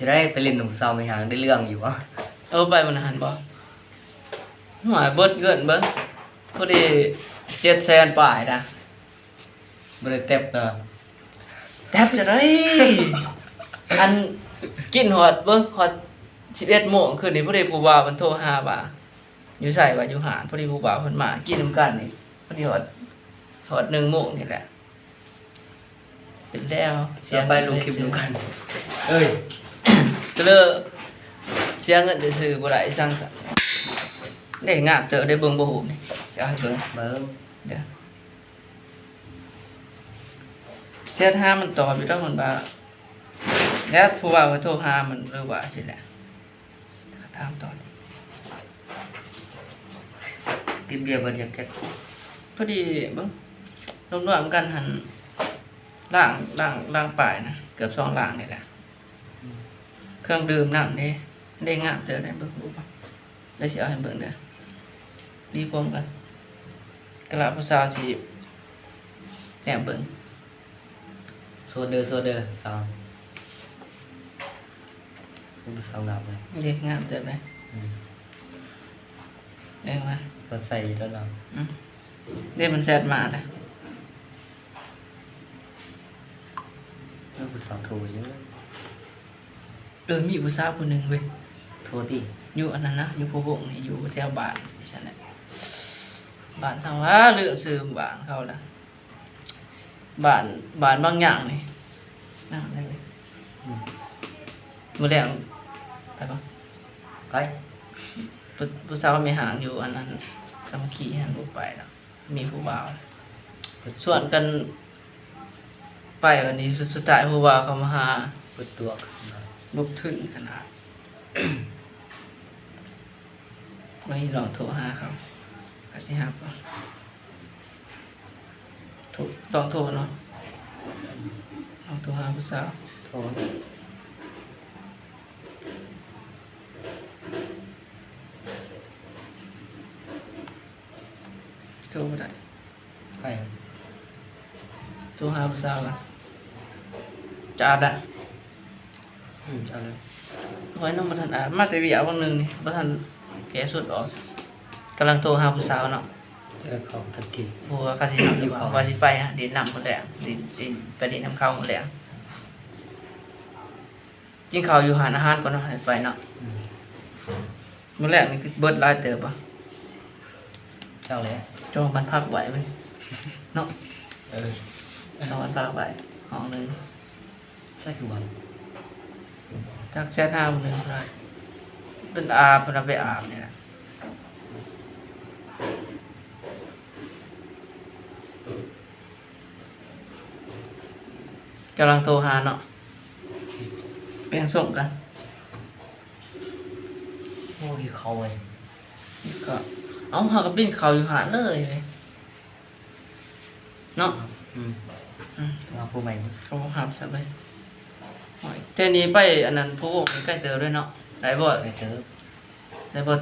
จะได้ไปเล่นหนุ่มสาวไม่ห่างได้เรื่องอยู่วะ ไปมันหันบ่หวยเบิดเงินเบิ่งพอดี700,000ปลายนะ บ่ได้เต็บเนาะ แทบจะได้ อันกินฮอดเบิ่งฮอด11 โมงคืนนี้พอดีผู้บ่าวมันโทรหาว่าอยู่ไสว่าอยู่หาดพอดีผู้บ่าวเพิ่นมากินนำกันนี่พอดีฮอด1 โมงนี่แหละเป็นแล้ว เสียไปลงคลิปดูกัน เอ้ย ก็เลยเสียเงินซื่อๆบ่ได้สั่งซะได้งามเตอได้เบิ่งบ่ฮู้นี่สิเอาให้เบิ่ง เบิ่ง เดี๋ยวเช็ดห้ามันตอบอยู่แล้วมันว่าแล้วผู้ว่าไปโทรหามันหรือว่าสิแหละถามต่อดิ กินเบียร์เบิดอยากแก๊ก พอดีเบิ่งรวมๆกันหันล่างป่ายนะเกือบ2ล่างนี่แหละเครื่องดื่มน้ำได้งามเจอได้เบิ่งรู้ป่ะได้สิเอาให้เบิ่งเด้อรีพร้อมกันกะลาผู้สาวสิแอบเบิ่ง โซเดอร์สาวผู้สาวงามเลย เด็กงามเจอไหม อืม เองมา ก็ใส่แล้วเรา เดี๋ยวมันแซดมาเลย แล้วผู้สาวโทรเยอะ มีผู้สาวคนหนึ่งเว้ย โทรติ อยู่อันนั้นนะอยู่พะวงนี่อยู่แถวบ้านดิฉันแหละบ้านสั่งว่าลืมซื้อบ้านเขาละบ้านบางอย่างนี่นั่งได้เลย อืม มื้อแรงไปปะ ไป ผู้สาวมีหางอยู่อันนั้นสามัคคีหันลูกไปแล้วมีผู้บ่าวส่วนกันไปวันนี้สุดท้ายผู้บ่าวเขามาหา เปิดตัวขึ้นมา ลุกขึ้นขนาด ไม่ลองโทรหาเขาอาสิหาป่ะโทรลองโทรเนาะลองโทรหาผู้สาว โทร โทรบ่ได้ ไป โทรหาผู้สาวกันจะอาบได้ เอาเลย ไว้น้องบ่ทันอาบมาแต่เวียบางนึงนี่บ่ทันแกะสุดออกกำลังโทรหาผู้สาวเนาะ เจอของตะกี้ ผู้ว่าเขาสิทำอยู่ว่าสิไปฮะดินน้ำหมดแล้วดินไปดินน้ำเข้าหมดแล้วกินข้าวอยู่หาอาหารก่อนเนาะให้ไปเนาะ อืม มื้อแรกนี่คือเบิดหลายเติบบ่ เจ้าแล้ว จองบ้านพักไว้เว้ยเนาะ เออ จองบ้านพักไว้ห้องหนึง ใส่คือวัน จากแช่น้ำหนึงได้เป็นอาบเป็นเอาไปอาบนี่แหละกำลังโทรหาเนาะแบ่งส่งกัน โอ้ยเขาไง นี่ก็เอาหากับปิ้นเขาอยู่หาดเลยเว้ยเนาะ อืม อืม งานผู้ใหม่ เขาหับซะไปโอ้ยเทนี้ไปอันนั้นผู้วงใกล้เจอด้วยเนาะได้บ่ ไปเจอ ได้บ่